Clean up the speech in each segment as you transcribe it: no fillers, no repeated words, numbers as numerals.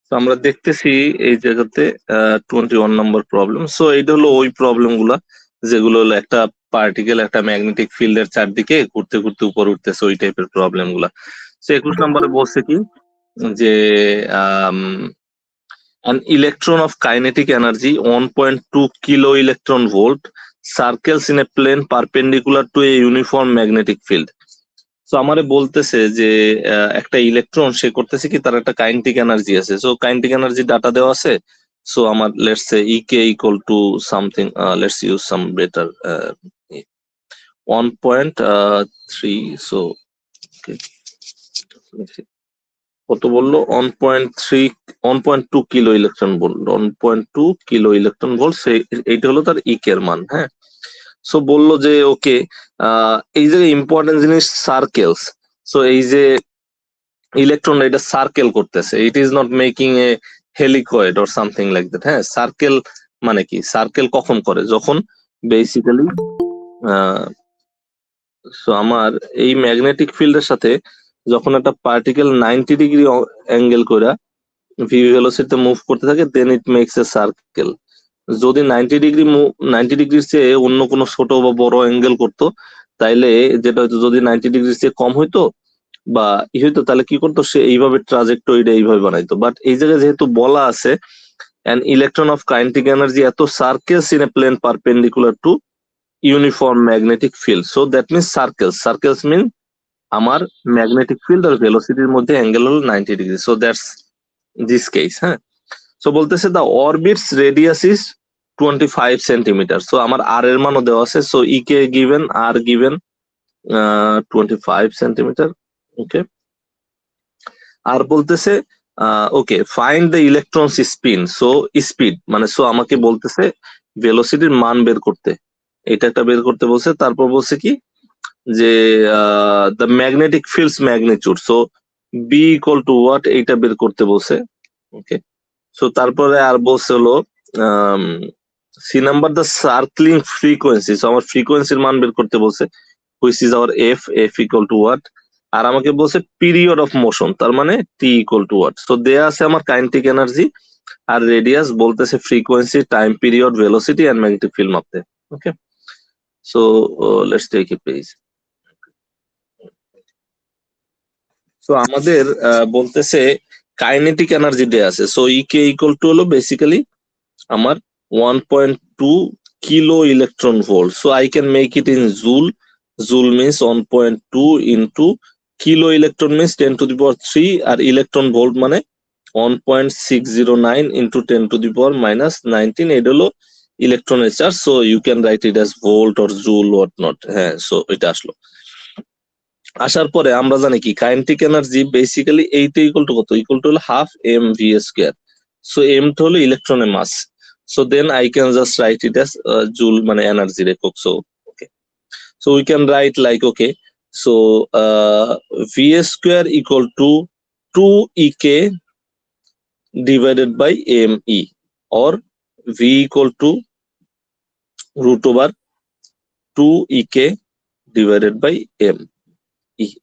তো আমরা দেখতেছি এই জায়গাতে 21 নম্বর প্রবলেম। সো এইটা হলো ওই প্রবলেম গুলা যেগুলো হলো একটা পার্টিকেল একটা ম্যাগনেটিক ফিল্ডের চারদিকে ঘুরতে ঘুরতে উপর উঠতেছে, ওই টাইপের প্রবলেম গুলা। সো 21 নম্বরে বলছে কি যে an electron of kinetic energy 1.2 kilo electron volt circles in a plane perpendicular to a uniform magnetic field. So আমারে বলতেছে যে একটা ইলেকট্রন সে করতেছে কি, তার একটা কাইনেটিক এনার্জি আছে। সো কাইনেটিক এনার্জি ডাটা দেওয়া আছে। সো আমার let's say KE equal to something, let's use some better 1.3। So কত বললো? 1.3 1.2 kilo electron volt, 1.2 kilo electron volt. এইটা হলো তার ইকের মান। হ্যাঁ, সো বললো যে ওকে, এই যে ইম্পর্টেন্ট জিনিস সার্কেলস। সো এই যে ইলেকট্রন এটা সার্কেল করতেছে, it is not making a helicoid or something like that. হ্যাঁ, সার্কেল মানে কি? সার্কেল কখন করে? যখন বেসিক্যালি সো আমার এই ম্যাগনেটিক ফিল্ডের সাথে যখন একটা পার্টিকেল 90 ডিগ্রি অ্যাঙ্গেল করে ভি ভেলোসিটিতে মুভ করতে থাকে, দেন ইট মেক্স এ সার্কেল। যদি 90 ডিগ্রির চেয়ে অন্য কোনো ছোট বা বড় অ্যাঙ্গেল করতো, তাইলে যেটা হয়তো যদি 90 ডিগ্রির চেয়ে কম হইতো বা হইতো, তাহলে কি করতো? সে এইভাবে ট্রাজেক্টরিটা এইভাবে বানাইতো। বাট এই জায়গায় যেহেতু বলা আছে an electron of kinetic energy it circles in a plane perpendicular to uniform magnetic field, so that means circles mean আমার ম্যাগনেটিক ফিল্ড আর ভেলোসিটির মধ্যে অ্যাঙ্গেল হলো 90 degree. So that's this case. হ্যাঁ, সো বলতেছে the orbits radius is 25 centimetre. So আমার R এর মানও দেওয়া আছে। So E K given, R given 25 centimetre. Okay, আর বলতেছে okay find the electrons spin. So speed মানে, সো আমাকে বলতেছে ভেলোসিটির মান বের করতে, এটা একটা বের করতে বলছে। তারপর বলছে কি যে the magnetic fields magnitude, so B equal to what, এইটা বের করতে বলছে। ওকে, সো তারপরে আর বলছে হলো C number the circling frequency, so আমার ফ্রিকোয়েন্সির মান বের করতে বলছে, which is our F equal to what. আর আমাকে বলছে পিরিয়ড অফ মোশন, তার মানে T equal to what. So দেয়া আছে আমার কাইনেটিক এনার্জি আর রেডিয়াস, বলতেছে frequency, time period, velocity and magnetic field মাপতে। Okay, so let's take a page. So আমাদের বলতেছে কাইনেটিক এনার্জি দেয়া আছে। সো ইকে ইকুয়াল টু হলো বেসিক্যালি আমার 1.2 kilo electron volt. So I can make it in joule. Joule means 1.2 into kilo electron means 10 to the power 3 R electron volt মানে 1.609 into 10 to the power minus 19। এটা হলো ইলেকট্রনের চার্জ। So you can write it as volt or joule what not. হ্যাঁ, so এটা আসলো। আসার পরে আমরা জানি কি কাইনেটিক এনার্জি বেসিক্যালি এইটা ইকুয়াল টু কত? ইকুয়াল টু হলো half m v square. So m টা হলো ইলেকট্রনের মাস। So then I can just write it as joule মানে energy একক। So okay, so we can write like okay, so v square equal to 2 ek divided by me, or v equal to root over 2 ek divided by m,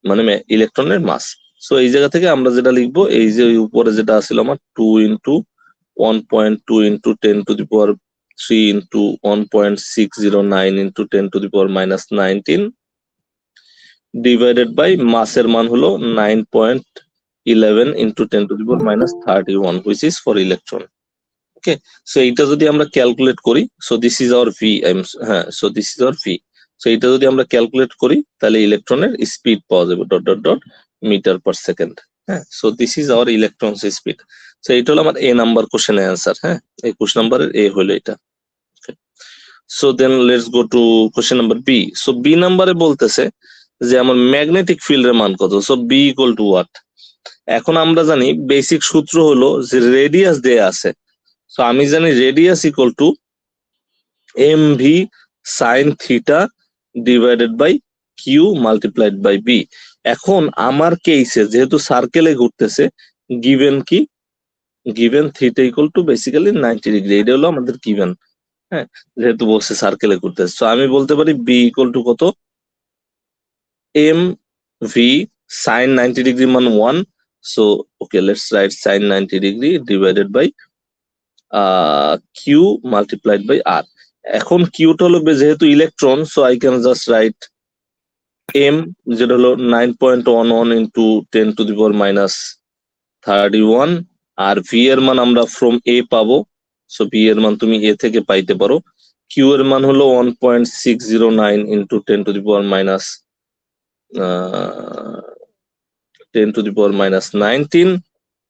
মানে ইলেকট্রনের মাস। So এই জায়গা থেকে আমরা যেটা লিখবো, এই যে উপরে যেটা আছিল আমার 2 into 1.2 into 10 to the power 3 into 1.609 into 10 to the power minus 19 divided by মাসের মান হলো 9.11 into 10 to the power minus 31, which is for electron. Okay, so এইটা যদি আমরা ক্যালকুলেট করি, so this is our V. হ্যাঁ, so this is our V. So এইটা যদি আমরা ক্যালকুলেট করি, তাহলে ইলেকট্রনের স্পিড পাওয়া যাবে dot dot dot metre per second. হ্যাঁ, so this is our electrons speed. So এইটা হলো আমার এ নাম্বার কোশ্চেনের অ্যান্সার। হ্যাঁ, 21 নাম্বারের এ হলো এটা। So then let's go to question number b. So b নাম্বারে বলতেছে যে আমার ম্যাগনেটিক ফিল্ডের মান কত? So B equal to what? এখন আমরা জানি বেসিক সূত্র হলো যে রেডিয়াস দেয়া আছে। সো আমি জানি radius equal to m v sine theta divided by q multiplied by B. এখন আমার কেসে যেহেতু সার্কেলে ঘুরতেছে, গিভেন কি? Given theta equal to basically 90 degree. এটা হলো আমাদের গিভেন। হ্যাঁ, যেহেতু বলছে সার্কেলে ঘুরতেছে, তো আমি বলতে পারি বি ইকুয়াল টু কত? এম ভি সাইন 90 ডিগ্রি মান 1। So okay, let's write sin 90 degree divided by q multiplied by r. এখন কিউটা হলো যেহেতু electron, so I can just write m, যেটা হলো 9.11 into 10 to the power minus 31, আর v এর মান আমরা ফ্রম এ পাবো, সো ভি এর মান তুমি এ থেকে পাইতে পারো। কিউ এর মান হলো 1.609 into 10 to the power minus 10 to the power minus 19,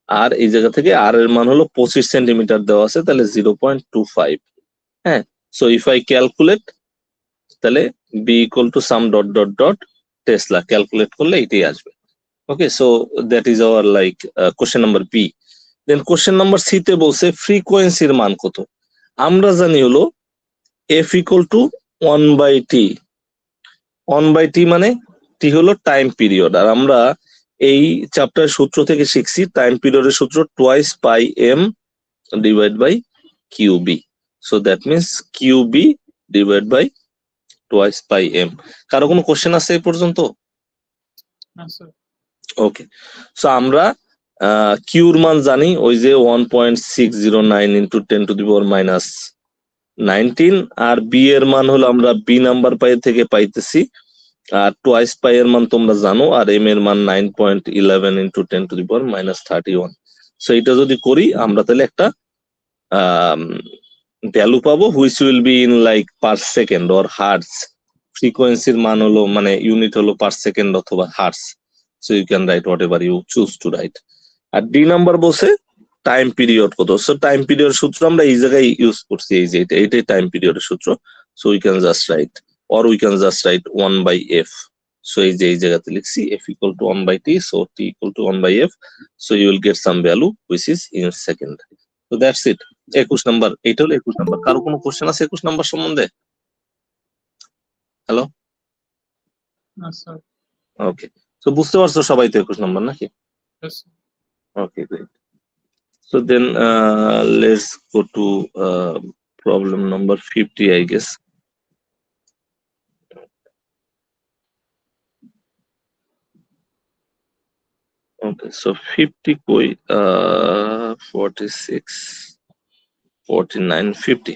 আর এই জায়গা থেকে আর এর মান হলো 25 সেন্টিমিটার দেওয়া আছে, তাহলে 0.25। হ্যাঁ, সো ইফ আই ক্যালকুলেট, তাহলে B equal to some dot dot dot tesla, calculate করলে এটাই আসবে। Okay, so that is our like question number B. Then question number C তে বলছে ফ্রিকোয়েন্সির মান কত। আমরা জানি হলো F equal two 1/t। 1/t মানে টি হলো টাইম পিরিয়ড, আর আমরা এই চ্যাপ্টার সূত্র থেকে শিখছি টাইম পিরিয়ডের সূত্র twice pi M divide by Q B. So that means Q B divide by twice pi M. কারো কোনো কোশ্চেন আছে এই পর্যন্ত? ওকে, সো আমরা কিউর মান জানি, ওই যে 1.609 into 10 to the power minus 19, আর বি এর মান হলো আমরা বি নাম্বার পাই থেকে পাইতেছি, আর টোয়াইস পাই এর মান তোমরা জানো, আর এম এর মান 9.11 into 10 to the power minus 31। So এটা যদি করি আমরা তাহলে একটা ভ্যালু পাবো which will be in like per second or hertz. ফ্রিকোয়েন্সির মান হলো মানে ইউনিট হলো পার সেকেন্ড অথবা hertz. So you can write whatever you choose to write. আর ডি নাম্বার বসে টাইম পিরিয়ড কত। সো টাইম পিরিয়ড সূত্র আমরা এই জায়গায় ইউজ করছি, এই যে এইটাই টাইম পিরিয়ডের সূত্র। So we can just right, or we can just write 1/f. So এই যে এই জায়গাতে লিখছি f equal to 1/t, so t equal to 1/f, so you will get some value which is in second. So that's it. 21 number, এইটা হলো 21 number. কারো কোনো question আছে 21 নাম্বার সম্বন্ধে? হ্যালো, ওকে, সো বুঝতে পারছো সবাই তো 21 নাম্বার নাকি? ওকে, great. So then let's go to problem number 50, I guess. Okay, so 50 koi 46, 49, 50.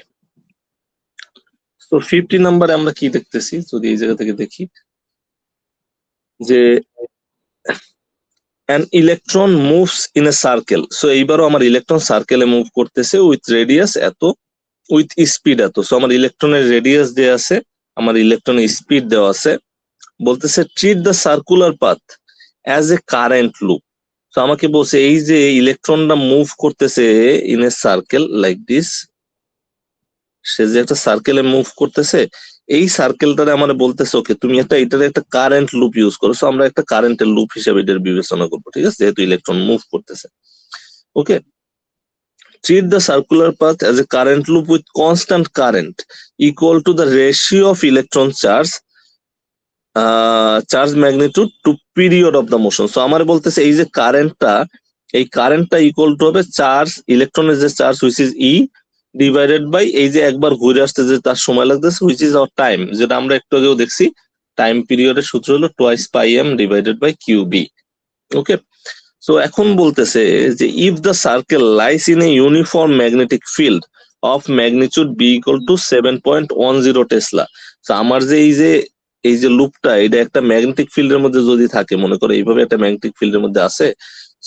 So 50 নাম্বারে আমরা কি দেখতেছি, যদি এই জায়গা থেকে দেখি যে an electron moves in a circle. So এইবারও আমার ইলেকট্রন সার্কেলে মুভ করতেছে উইথ রেডিয়াস এত, উইথ স্পিড এত। সো আমার ইলেকট্রনের রেডিয়াস দেওয়া আছে, আমার ইলেকট্রনের স্পিড দেওয়া আছে, বলতেছে treat the circular path as a current loop. তো আমাকে বলছে এই যে ইলেকট্রনটা মুভ করতেছে in a circle like this, say যে একটা সার্কেলে মুভ করতেছে, এই সার্কেলটারে আমার বলতেছে ওকে তুমি এটার একটা কারেন্ট লুপ ইউজ করো। সো আমরা একটা কারেন্টের লুপ হিসেবে এটার বিবেচনা করবো, ঠিক আছে, যেহেতু ইলেকট্রন মুভ করতেছে। ওকে, treat the circular path as a current loop with constant current equal to the ratio of electron charge charge magnitude to period of the motion. So আমার বলতেছে এই যে কারেন্টটা, এই কারেন্টটা ইকুয়াল টু হবে চার্জ, ইলেকট্রনের যে charge which is e divided by এই যে একবার ঘুরে আসতে যে তার সময় লাগতেছে হুইচ ইজ আওয়ার টাইম, যেটা আমরা একটু আগেও দেখছি টাইম পিরিয়ডের সূত্র হলো twice pi M divided by q B. Okay, so এখন বলতেছে যে if the circle lies in a uniform magnetic field of magnitude B equal to 7.10 tesla. So আমার যে এই যে লুপটা, এটা একটা ম্যাগনেটিক ফিল্ডের মধ্যে যদি থাকে, মনে করো এইভাবে একটা ম্যাগনেটিক ফিল্ডের মধ্যে আছে,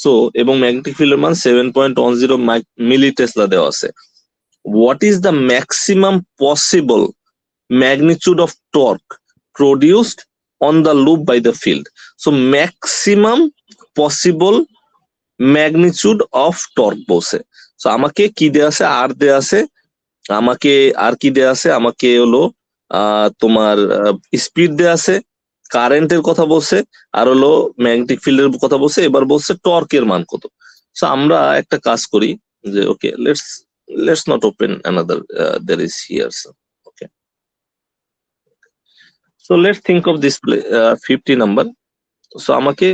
সো এবং ম্যাগনেটিক ফিল্ডের মান 7.10 মিলি টেসলা দেওয়া আছে। What is the maximum possible magnitude of torque produced on the loop by the field. So maximum possible magnitude of torque বলছে। সো আমাকে কি দেয়া আছে, আর দেয়া আছে, আমাকে আর কি দেয়া আছে, আমাকে হলো তোমার স্পিড দেয়া আছে, কারেন্টের কথা বলছে, আর হলো ম্যাগনেটিক ফিল্ডের কথা বলছে, এবার বলছে টর্কের মান কত। সো আমরা একটা কাজ করি যে ওকে let's not open another there is here, so okay, so let's think of this 50 number. So আমাকে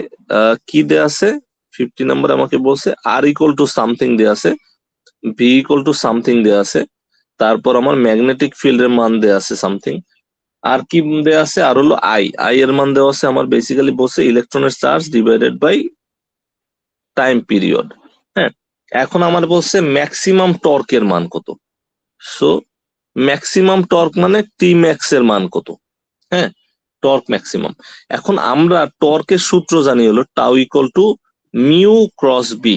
কি দেয়া আছে, 50 নাম্বার আমাকে বলছে আর ইকুয়াল টু সামথিং দেয়া আছে, ভি ইকুয়াল টু সামথিং দেয়া আছে, তারপর আমার ম্যাগনেটিক ফিল্ডের মান দেয়া আছে সামথিং, আর কি দেয়া আছে, আর হলো আই এর মান দেওয়া আছে আমার বেসিক্যালি বলছে ইলেকট্রনের charge divided by time period. হ্যাঁ, এখন আমার বলছে ম্যাক্সিমাম টর্কের মান কত। সো ম্যাক্সিমাম টর্ক মানে টি ম্যাক্স এর মান কত। হ্যাঁ, টর্ক ম্যাক্সিমাম। এখন আমরা টর্কের সূত্র জানি হলো tau equal to mu cross B.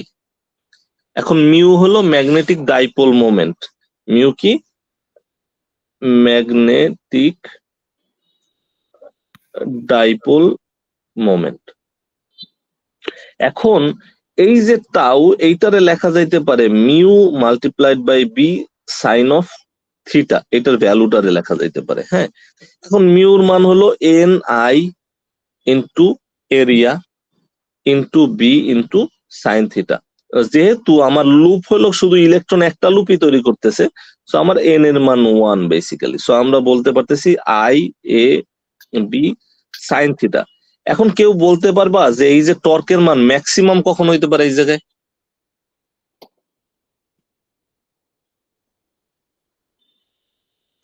এখন মিউ হলো ম্যাগনেটিক ডাইপোল মোমেন্ট। মিউ কি? Magnetic dipole moment. এখন এই যে টাউ, এইটারে লেখা যাইতে পারে mu multiplied by B sine of theta, এটার ভ্যালুটারে লেখা যাইতে পারে। হ্যাঁ, এখন মিউর মান হলো N I into area into B into sine theta. যেহেতু আমার লুপ হলো শুধু ইলেকট্রন একটা লুপই তৈরি করতেছে, সো আমার এন এর মান 1 বেসিক্যালি। সো আমরা বলতে পারতেছি I A B sine theta. এখন কেউ বলতে পারবা যে এই যে টর্কের মান ম্যাক্সিমাম কখন হইতে পারে এই জায়গায়?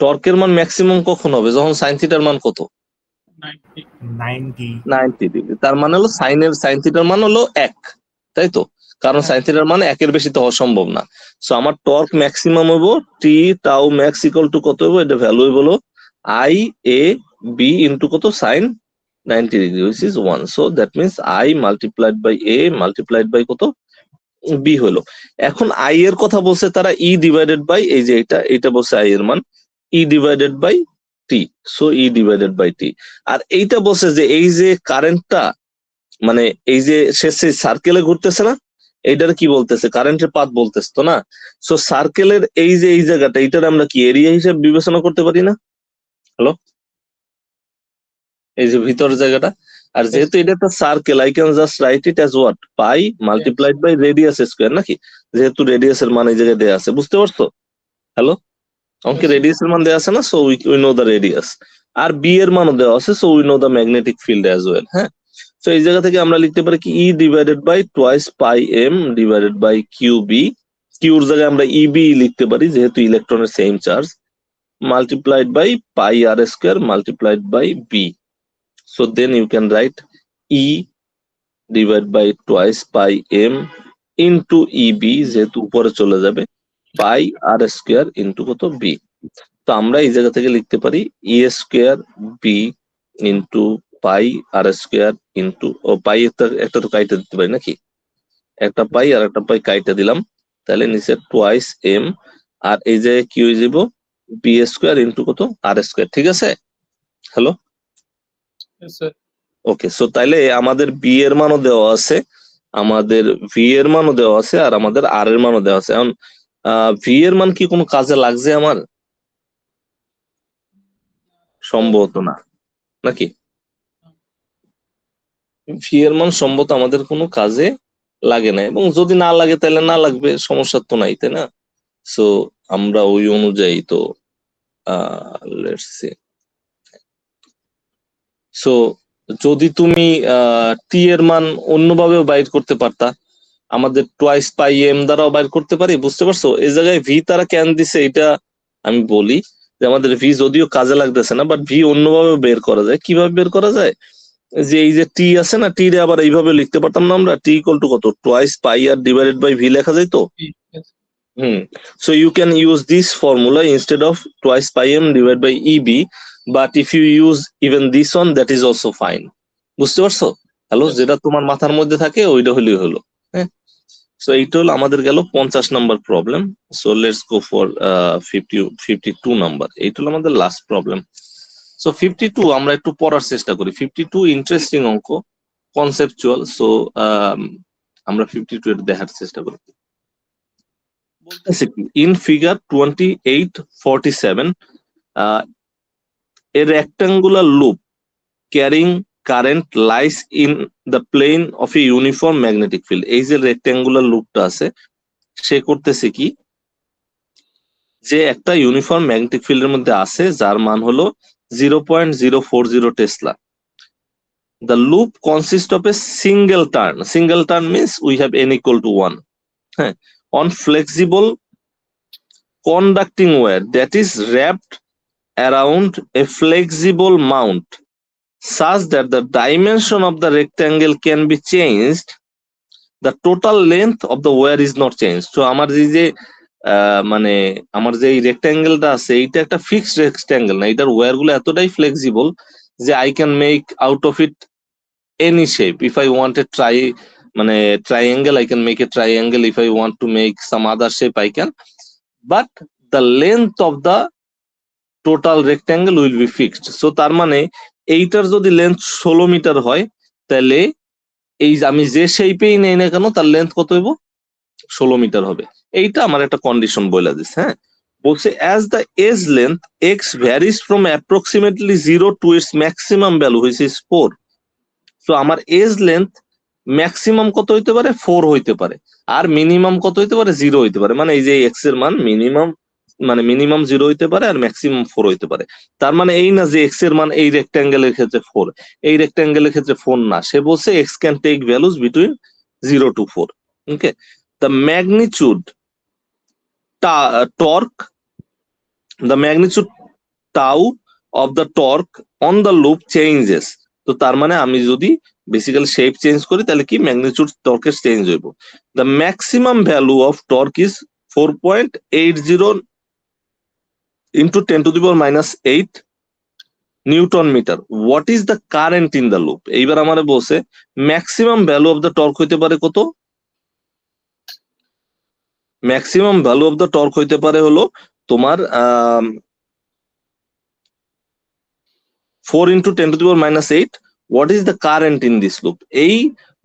টর্কের মান ম্যাক্সিমাম কখন হবে? যখন সাইন থিটার মান কত? 90 ডিগ্রি। তার মানে হলো সাইন থিটার মান হলো 1, তাই তো? কারণ সাইন থিটার মান 1-এর বেশি তো হওয়া সম্ভব না। সো আমার টর্ক ম্যাক্সিমাম হইব T tau max equal to কত হইব? এটা ভ্যালু হইব হলো আই এ বি ইন্টু কত? Sine 90 degree, which is 1. So that means I multiplied by A multiplied by কত? B হলো। এখন I এর কথা বলছে তারা E ডিভাইডেড বাই এই যে এটা বলছে I এর মান E divided by T, so E divided by T। আর এইটা বলছে যে এই যে কারেন্টটা, মানে এই যে শেষে সার্কেলে ঘুরতেছে না, এইটার কি বলতেছে? কারেন্টের পাথ বলতেছে তো না? সো সার্কেলের এই যে এই জায়গাটা, এইটার আমরা কি এরিয়া হিসেবে বিবেচনা করতে পারি না? হ্যালো, এই যে ভিতর জায়গাটা। আর যেহেতু এটা একটা circle, I can just write it as what? Pi multiplied by radius square, নাকি? যেহেতু রেডিয়াস এর মান এই জায়গায় দেয়া আছে, বুঝতে পারছো? হ্যালো, অঙ্কে রেডিয়াস এর মান দেয়া আছে না? So we know the radius. আর বি এর মানও দেওয়া আছে, so we know the magnetic field as well. হ্যাঁ, সো এই জায়গা থেকে আমরা লিখতে পারি কি E divided by twice pi M divided by Q B. কিউর জায়গায় আমরা ইবি লিখতে পারি যেহেতু ইলেকট্রনের same charge, multiplied by pi R square multiplied by B. So then you can write E divided by twice pi m into EB, যেহেতু উপরে চলে যাবে, পাই আর স্কোয়ার ইন্টু কত? বি। তো আমরা এই জায়গা থেকে লিখতে পারি ই স্কোয়ার বি ইন্টু পাই আর স্কোয়ার ইন্টু, ও পাই একটা তো কাইটে দিতে পারি নাকি? একটা পাই আর একটা পাই কাইটে দিলাম, তাহলে নিচে টোয়াইস এম, আর এই জায়গায় কি হয়ে যাব? বি স্কোয়ার ইন্টু কত? আর স্কোয়ার। ঠিক আছে? হ্যালো, ওকে। সো তাইলে আমাদের বি এর মানও দেওয়া আছে, আমাদের ভি এর মানও দেওয়া আছে, আর আমাদের আর এর মানও দেওয়া আছে। এখন ভি এর মান কি কোনো কাজে লাগছে আমার? সম্ভবত না, নাকি? ভি এর মান সম্ভবত আমাদের কোনো কাজে লাগে না, এবং যদি না লাগে তাহলে না লাগবে, সমস্যা তো নাই, তাই না? সো আমরা ওই অনুযায়ী তো লেটস সি। সো যদি তুমি টি এর মান অন্যভাবেও বাইর করতে পারতা, আমাদের টোয়াইস পাই এম দ্বারাও বাইর করতে পারি, বুঝতে পারছো? এই জায়গায় ভি তারা কেন দিছে এটা আমি বলি, যে আমাদের ভি যদিও কাজে লাগতেছে না, বাট ভি অন্যভাবে বের করা যায়। কিভাবে বের করা যায়? যে এই যে টি আছে না, টি রে আবার এইভাবে লিখতে পারতাম না আমরা, টি ইকুয়াল টু কত? Twice pi r divided by v লেখা যায় তো। So you can use this formula instead of twice pi m divided by EB, but if you use even this one, that is also fine. বুঝতে পারছো? Hello, যেটা তোমার মাথার মধ্যে থাকে ওইটা হলেই হলো। হ্যাঁ, সো এইটা হলো আমাদের গেল 50 number problem. So let's go for 52 number. এইটা হলো আমাদের লাস্ট প্রবলেম। সো 52 আমরা একটু পড়ার চেষ্টা করি। 52 ইন্টারেস্টিং অঙ্ক, কনসেপচুয়াল। সো আমরা 52 এর দেখার চেষ্টা করি। In figure 2847, a rectangular loop carrying current lies in the plane of a uniform magnetic field. এই যে রেক্ট্যাঙ্গুলার লুপটা আছে, সে করতেছে কি, যে একটা ইউনিফর্ম ম্যাগনেটিক ফিল্ডের মধ্যে আছে যার মান হলো 0.040 Tesla. The loop consists of a single turn. Single turn means we have n equal to 1. হ্যাঁ, on flexible conducting wire that is wrapped around a flexible mount such that the dimension of the rectangle can be changed the total length of the where is not change. তো আমার যে মানে আমার যে এই রেক্ট্যাঙ্গেলটা আছে এইটা একটা ফিক্সড রেক্ট্যাঙ্গেল না, এটার ওয়্যার গুলো এতটাই ফ্লেক্সিবল যে I can make out of it any shape. If I want a মানে triangle, I can make a triangle. If I want to make some other shape, I can, but the length of the total rectangle will be fixed. So তার মানে এইটার যদি length 16 metre হয়, তাহলে এই আমি যে শেপেই নেই না কেন তার লেন্থ কত হইব? 16 মিটার হবে। এইটা আমার একটা কন্ডিশন বলে দিস। হ্যাঁ, বলছে as the edge length x varies from approximately 0 to its maximum value which is 4। So আমার এজ লেন্থ ম্যাক্সিমাম কত হইতে পারে? 4 হইতে পারে, আর মিনিমাম কত হইতে পারে? 0 হইতে পারে। মানে এই যে এক্স এর মান মিনিমাম 0 হইতে পারে আর ম্যাক্সিমাম 4 হইতে পারে। তার মানে এই না যে এক্স এর মান এই রেক্ট্যাঙ্গেলের ক্ষেত্রে 4, এই রেক্ট্যাঙ্গেলের ক্ষেত্রে 4 না। সে বলছে X can take values between 0 to 4। Okay, the magnitude torque, the magnitude tau of the torque on the loop changes। তো তার মানে আমি যদি বেসিক্যালি শেপ চেঞ্জ করি তাহলে কি ম্যাগনিচিউড টর্কের চেঞ্জ হইব। The maximum value of torque is 4.80 into 10 to the power minus 8 newton metre. What is the current in the loop? এইবার আমার বলছে maximum value of the torque হইতে পারে কত? Maximum value of the torque হইতে পারে হলো তোমার 4 into 10 to the power minus 8। What is the current in this loop? এই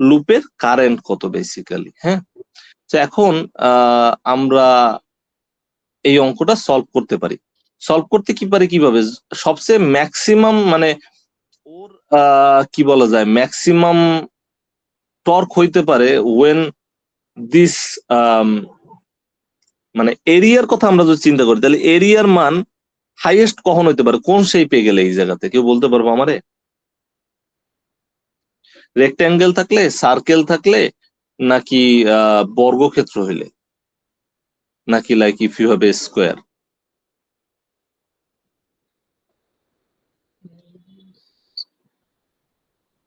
লুপের কারেন্ট কত বেসিক্যালি। হ্যাঁ, তো এখন আমরা এই অঙ্কটা সলভ করতে পারি। সলভ করতে কি পারি কিভাবে? সবচেয়ে ম্যাক্সিমাম মানে ওর কি বলা যায়, ম্যাক্সিমাম টর্ক হইতে পারে ওয়েন দিস মানে এরিয়ার কথা আমরা যদি চিন্তা করি তাহলে এরিয়ার মান হাইয়েস্ট কখন হইতে পারে? কোন শেপে গেলে? এই জায়গাতে কেউ বলতে পারবো আমারে? রেক্ট্যাঙ্গেল থাকলে, সার্কেল থাকলে, নাকি বর্গক্ষেত্র হইলে, নাকি like if you have a square?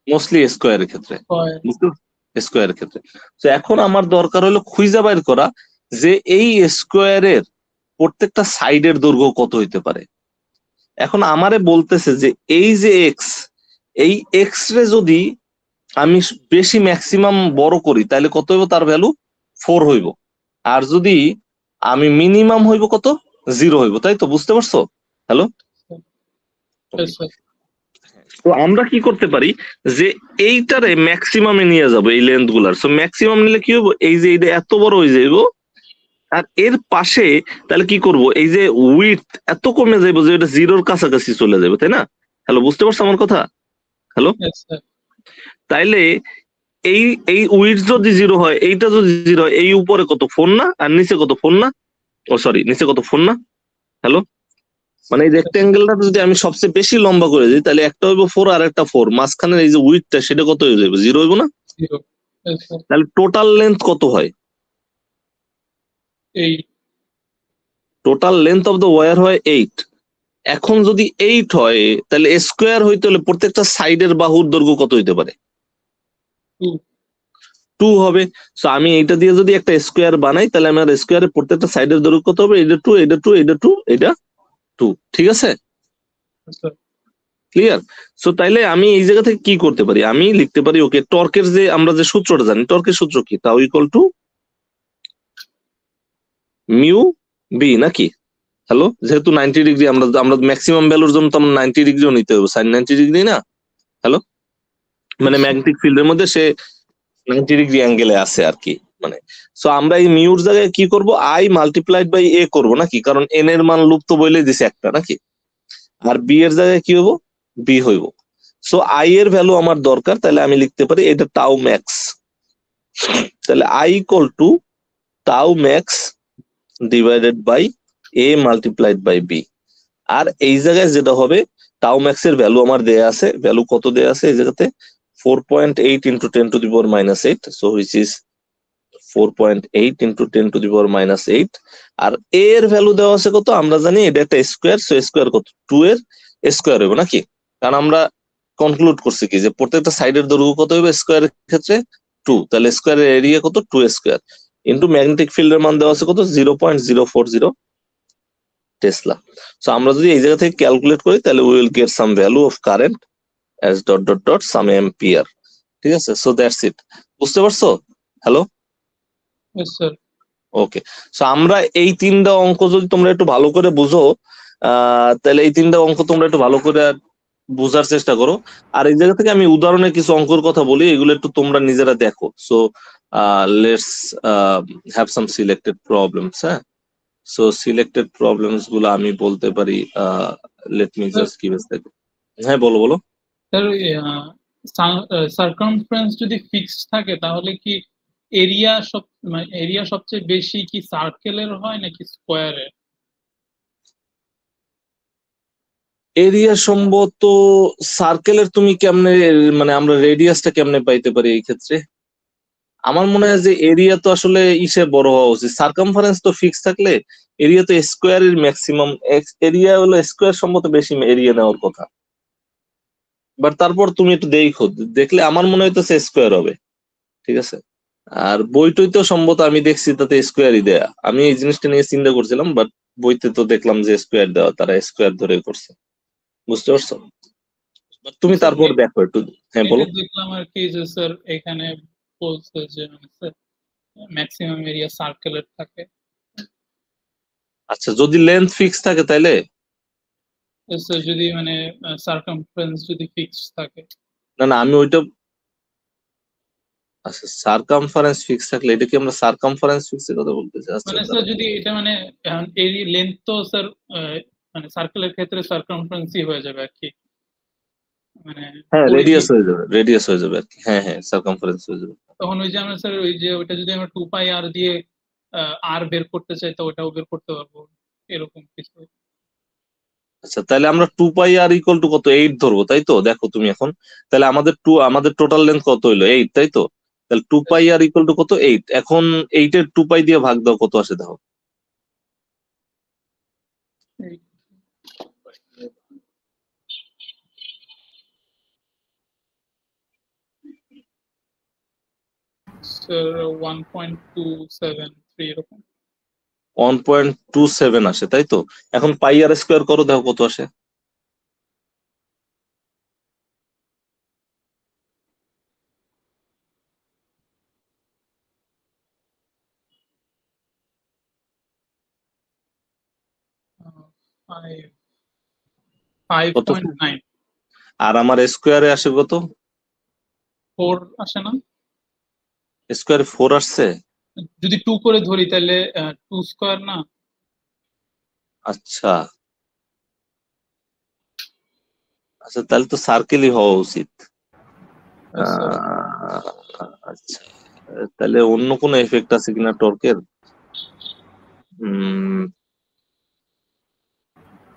Mostly স্কোয়ারের ক্ষেত্রে, স্কোয়ারের ক্ষেত্রে। তো এখন আমার দরকার হলো খুঁজে বাইর করা যে এই স্কোয়ারের প্রত্যেকটা সাইডের দৈর্ঘ্য কত হইতে পারে। এখন আমারে বলতেছে যে এই যে এক্স, এই এক্স রে যদি আমি বেশি ম্যাক্সিমাম বড় করি তাহলে কত হইব? তার ভ্যালু 4 হইব। আর যদি আমি মিনিমাম হইব কত? 0 হইব। তাই তো? বুঝতে পারছো? হ্যালো, তো আমরা কি করতে পারি যে এইটারে ম্যাক্সিমামে নিয়ে যাব এই লেন্থ গুলার। সো ম্যাক্সিমাম নিলে কি হইব? এই যে এইটা এত বড় হয়ে যাইব, আর এর পাশে তাহলে কি করব? এই যে উইডথ এত কমে যাইব যে এটা 0-র কাছাকাছি চলে যাবে, তাই না? হ্যালো, বুঝতে পারছো আমার কথা? হ্যালো, তাইলে এই এই উইডথ যদি 0 হয়, এইটা যদি 0 হয়, এই উপরে কত? 4 না? আর নিচে কত? 4 না? ও সরি, নিচে কত? 4 না? হ্যালো, মানে এই রেক্ট্যাঙ্গেলটা যদি আমি সবচেয়ে বেশি লম্বা করে দিই তাহলে একটা হইব 4 আর একটা 4, মাঝখানের এই যে উইডথটা সেটা কত হয়ে যাবে? 0 হইব না? তাহলে টোটাল লেন্থ কত হয়? Total length of the wire হয় 8। এখন যদি 8 হয় তাহলে স্কোয়ার হইতে হলে প্রত্যেকটা সাইডের বাহুর দৈর্ঘ্য কত হইতে পারে? 2 হবে। সো আমি এইটা দিয়ে যদি একটা স্কোয়ার বানাই তাহলে আমার স্কোয়ারের প্রত্যেকটা সাইডের দৈর্ঘ্য কত হবে? এটা 2, এটা 2, এটা 2, এটা 2। ঠিক আছে, ক্লিয়ার? সো তাইলে আমি এই জায়গা থেকে কি করতে পারি? আমি লিখতে পারি ওকে টর্কের যে আমরা যে সূত্রটা জানি, টর্কের সূত্র কি? তাও ইকুয়াল টু মিউ বি নাকি? হ্যালো, যেহেতু 90 ডিগ্রি আমরা ম্যাক্সিমাম ভ্যালুর জন্য তো আমরা 90 ডিগ্রিও নিতে হবে, সাইন 90 ডিগ্রি না? হ্যালো, মানে ম্যাগনেটিক ফিল্ডের মধ্যে সে 90 ডিগ্রি অ্যাঙ্গেলে আছে আর কি। মানে সো আমরা এই মিউর জায়গায় কি করব? আই মাল্টিপ্লাইড বাই এ করব নাকি? কারণ এন এর মান লুপ্ত বলে দিছে একটা নাকি? আর বি এর জায়গায় কি হইব? বি হইব। সো আই এর ভ্যালু আমার দরকার, তাহলে আমি লিখতে পারি এটা টাউ ম্যাক্স। তাহলে I equal to tau max divided by A multiplied by B. আর এই জায়গায় যেটা হবে, টাউ ম্যাক্স এর ভ্যালু আমার দেয়া আছে। ভ্যালু কত দেয়া আছে এই জায়গাতে? 4.8 into 10 to the power minus 8, so which is 4.8 into 10 to the power minus 8। আর a এর ভ্যালু দেওয়া আছে কত? আমরা জানি এটা একটা স্কোয়ার, সো স্কোয়ার কত? 2 এর স্কোয়ার হবে নাকি? কারণ আমরা কনক্লুড করছি কি যে প্রত্যেকটা সাইডের দৈর্ঘ্য কত হবে স্কোয়ারের ক্ষেত্রে? 2, তাহলে স্কোয়ারের এরিয়া কত 2 স্কোয়ার ইন্টু ম্যাগনেটিক ফিল্ডের মান দেওয়া আছে কত 0.040 টেসলা। সো আমরা যদি এই জায়গা থেকে ক্যালকুলেট করি তাহলে we will get some value of current as dot dot dot some ampere. ঠিক আছে, সো দ্যাটস ইট। বুঝতে পারছো? Hello, Yes, sir. ওকে। সো আমরা এই তিনটা অঙ্ক যদি তোমরা একটু ভালো করে বুঝো, তাহলে এই তিনটা অঙ্ক তোমরা একটু ভালো করে বোঝার চেষ্টা করো। আর এই জায়গা থেকে আমি উদাহরণে কিছু অঙ্কের কথা বলি, এগুলো একটু তোমরা নিজেরা দেখো। So let's have some selected problems. হ্যাঁ, সো সিলেক্টেড প্রবলেমস গুলো আমি বলতে পারি, let me just give a second. হ্যাঁ, বলো বলো। স্যার সার্কামফারেন্স যদি ফিক্সড থাকে তাহলে কি এরিয়া সবচেয়ে বেশি কি সার্কেলের হয় নাকি স্কোয়ারের? এরিয়া সম্ভবত সার্কেলের। তুমি কেমনে, মানে আমরা রেডিয়াসটা কেমনে পাইতে পারি এই ক্ষেত্রে? আমার মনে হয় যে এরিয়া তো আসলে ইসে বড় হওয়া উচিত, সার্কামফারেন্স তো ফিক্স থাকলে এরিয়া তো স্কোয়ারের ম্যাক্সিমাম, এরিয়া হলো স্কোয়ার সম্ভবত বেশি এরিয়া নেওয়ার কথা। বাট তারপর তুমি একটু দেখো, দেখলে আমার মনে হইতেছে স্কোয়ার হবে। ঠিক আছে, আর বইটই তো সম্ভবত আমি দেখছি তাতে স্কোয়ারই দেয়া। আমি এই জিনিসটা নিয়ে চিন্তা করছিলাম, বাট বইতে তো দেখলাম যে স্কোয়ার দেওয়া, তারা স্কোয়ার ধরে করছে। বুঝতে পারছো? But তুমি স্যার, তারপর দেখো একটু। হ্যাঁ, বলো। এটা দেখলাম আর কি যে স্যার এখানে বলছে যে ম্যাক্সিমাম এরিয়া সার্কেলের থাকে। আচ্ছা, যদি লেন্থ ফিক্স থাকে তাইলে স্যার যদি সার্কামফারেন্স যদি ফিক্সড থাকে। না না, আমি ওইটা, আচ্ছা সার্কামফারেন্স ফিক্স থাকলে এটা কি আমরা সার্কামফারেন্স ফিক্সের কথা বলতেছি? আচ্ছা স্যার দাঁড়াও। যদি এটা এরিয়া লেন্থ তো স্যার সার্কেলের ক্ষেত্রে সার্কামফারেন্সই হয়ে যাবে আর কি, মানে হ্যাঁ, পরিধি। রেডিয়াস হয়ে যাবে, রেডিয়াস হয়ে যাবে আর কি। হ্যাঁ হ্যাঁ, সার্কামফারেন্স হয়ে যাবে। তখন ওই যে আমরা স্যার ওই যে ওটা যদি আমরা 2πr দিয়ে আর বের করতে চাই তো ওটাও বের করতে পারবো, এরকম কিছু। আচ্ছা, তাহলে আমরা 2πr ইকুয়াল টু কত 8 ধরবো, তাই তো? দেখো তুমি এখন, তাহলে আমাদের টোটাল লেন্থ কত হইলো 8, তাই তো? তাহলে 2πr ইকুয়াল টু কত 8। এখন 8 এর 2π দিয়ে ভাগ দাও, কত আসে দেখো। স্যার 1.273 এরকম। 1.27 আসে, তাই তো? এখন পাই আর স্কোয়ার করো, দেখো কত আসে। কত? 5.9। আর আমার স্কোয়ারে আসে কত? 4 আসে না? স্কোয়ারে 4 আসছে। যদি 2 করে ধরি তাহলে 2 স্কোয়ার না? আচ্ছা আচ্ছা, তাহলে তো সার্কেলই হওয়া উচিত। Yes, sir. আচ্ছা, তাহলে অন্য কোনো এফেক্ট আছে কিনা টর্কের?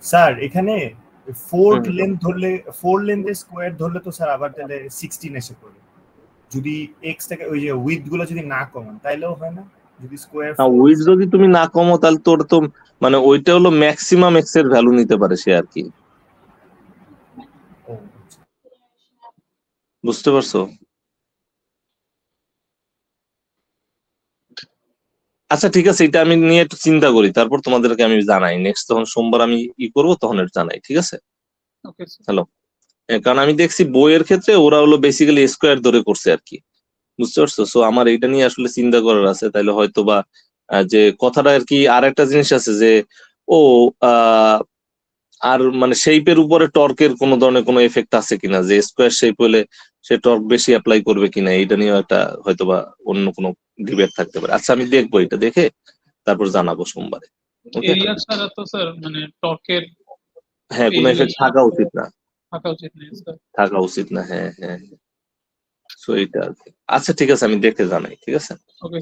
স্যার এখানে 4 হুম। লেন্থ ধরলে 4 লেন্থের স্কোয়ার ধরলে তো স্যার আবার তাহলে 16 এসে পড়বে। যদি এক্স থেকে ওই যে উইথ গুলো যদি না কমান তাইলেও হয় না? যদি স্কোয়ার উইথ যদি তুমি না কমো তাহলে তোর তো মানে ওইটা হলো ম্যাক্সিমাম এক্স এর ভ্যালু নিতে পারে সে আর কি। বুঝতে পারছো? আচ্ছা ঠিক আছে, এটা আমি নিয়ে একটু চিন্তা করি, তারপর তোমাদেরকে আমি জানাই। নেক্সট যখন সোমবার আমি করবো তখন এটা জানাই, ঠিক আছে? Okay, sir. হ্যালো, কারণ আমি দেখছি বইয়ের ক্ষেত্রে ওরা হলো বেসিক্যালি স্কোয়ার ধরে করছে আর কি। বুঝতে পারছো? সো আমার এইটা নিয়ে আসলে চিন্তা করার আছে, তাইলে হয়তো বা যে কথাটা আর কি। আর একটা জিনিস আছে যে ও আর মানে শেপের উপরে টর্কের কোনো ধরনের কোনো এফেক্ট আছে কিনা, যে স্কোয়ার শেপ হলে সে টর্ক বেশি অ্যাপ্লাই করবে কিনা, এটা নিয়ে একটা হয়তো বা অন্য কোনো ডিবেট থাকতে পারে। আচ্ছা, আমি দেখবো, এটা দেখে তারপর জানাবো সোমবারে। ওকে, এরিয়া ছাড়া তো স্যার টর্কের হ্যাঁ, কোনো এফেক্ট থাকা উচিত না, থাকা উচিত নেই স্যার। থাকা উচিত না। হ্যাঁ হ্যাঁ, সো এইটা আর কি। আচ্ছা ঠিক আছে, আমি দেখে জানাই, ঠিক আছে? ওকে।